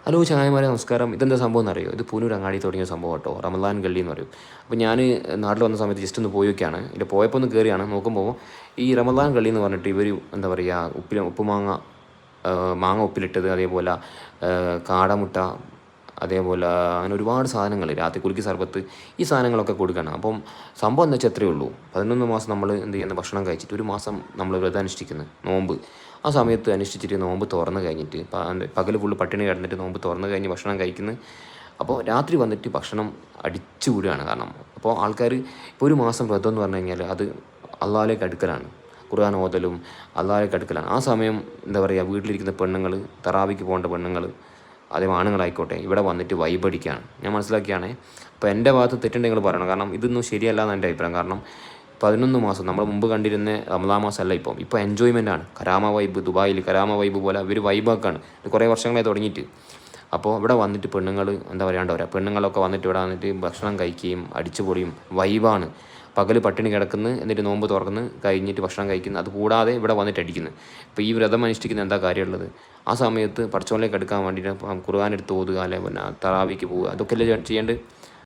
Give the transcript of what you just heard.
Hello ചങ്ങായിമാരെ നമസ്കാരം. ഇതെന്താ സംഭവം എന്നറിയോ? ഇത് പൂനൂർ അങ്ങാടി തുടങ്ങിയ സംഭവം കേട്ടോ. റമദാൻ ഗള്ളി എന്ന് പറയും. അപ്പോൾ ഞാൻ നാട്ടിൽ വന്ന സമയത്ത് ജസ്റ്റ് ഒന്ന് പോയൊക്കെയാണ്. ഇതിൽ പോയപ്പോൾ ഒന്ന് കയറിയാണ് നോക്കുമ്പോൾ ഈ റമദാൻ ഗള്ളി എന്ന് പറഞ്ഞിട്ട് ഇവർ എന്താ പറയുക, ഉപ്പുമാങ്ങ, മാങ്ങ ഉപ്പിലിട്ടത്, അതേപോലെ കാടമുട്ട, അതേപോലെ അങ്ങനെ ഒരുപാട് സാധനങ്ങൾ, രാത്രി കുലുക്കി സർബത്ത്, ഈ സാധനങ്ങളൊക്കെ കൊടുക്കണം. അപ്പം സംഭവം എന്താ വെച്ചാൽ എത്രയേ ഉള്ളൂ, 11 മാസം നമ്മൾ എന്ത് ചെയ്യുന്നത്, ഭക്ഷണം കഴിച്ചിട്ട് ഒരു മാസം നമ്മൾ വ്രതം അനുഷ്ഠിക്കുന്നത്, നോമ്പ്. ആ സമയത്ത് അനുഷ്ഠിച്ചിട്ട് നോമ്പ് തുറന്ന് കഴിഞ്ഞിട്ട് പകൽ ഫുള്ള് പട്ടിണി കിടന്നിട്ട് നോമ്പ് തുറന്ന് കഴിഞ്ഞ് ഭക്ഷണം കഴിക്കുന്നത്. അപ്പോൾ രാത്രി വന്നിട്ട് ഭക്ഷണം അടിച്ചു വിടുകയാണ്. കാരണം അപ്പോൾ ആൾക്കാർ ഇപ്പോൾ ഒരു മാസം വ്രതം എന്ന് പറഞ്ഞു കഴിഞ്ഞാൽ അത് അള്ളാഹിലേക്ക് അടുക്കലാണ്, ഖുർആൻ ഓതലും അള്ളാഹിലേക്ക് അടുക്കലാണ്. ആ സമയം എന്താ പറയുക, വീട്ടിലിരിക്കുന്ന പെണ്ണുങ്ങൾ, തറാവിക്ക് പോകേണ്ട പെണ്ണുങ്ങൾ, അതേ ആണുങ്ങളായിക്കോട്ടെ, ഇവിടെ വന്നിട്ട് വൈബടിക്കുകയാണ്. ഞാൻ മനസ്സിലാക്കിയാണ്. അപ്പോൾ എൻ്റെ ഭാഗത്ത് തെറ്റുണ്ടെങ്കിൽ പറയണം, കാരണം ഇതൊന്നും ശരിയല്ല എന്ന് എൻ്റെ അഭിപ്രായം. കാരണം 11 മാസം നമ്മൾ മുമ്പ് കണ്ടിരുന്ന റമദാൻ മാസമല്ല ഇപ്പോൾ എൻജോയ്മെൻറ്റാണ്. കരാമ വൈബ്, ദുബായിൽ കരാമ വൈബ് പോലെ ഇവർ വൈബാക്കാണ്. ഇത് കുറേ വർഷങ്ങളായി തുടങ്ങിയിട്ട്. അപ്പോൾ ഇവിടെ വന്നിട്ട് പെണ്ണുങ്ങൾ എന്താ പറയാണ്ടവരാ, പെണ്ണുങ്ങളൊക്കെ വന്നിട്ട് ഇവിടെ വന്നിട്ട് ഭക്ഷണം കഴിക്കുകയും അടിച്ചുപൊളിയും വൈബാണ്. പകൽ പട്ടിണി കിടക്കുന്നു, എന്നിട്ട് നോമ്പ് തുറന്ന് കഴിഞ്ഞിട്ട് ഭക്ഷണം കഴിക്കുന്നു. അതുകൂടാതെ ഇവിടെ വന്നിട്ട് അടിക്കുന്നു. ഇപ്പോൾ ഈ വ്രതം അനുഷ്ഠിക്കുന്ന എന്താ കാര്യമുള്ളത്? ആ സമയത്ത് പടച്ചോനിലേക്ക് എടുക്കാൻ വേണ്ടിയിട്ട് ഖുർആൻ എടുത്ത് ഓതുക, അല്ലെ പിന്നെ തറാവിക്ക് പോവുക, അതൊക്കെ അല്ലേ ചെയ്യേണ്ടത്?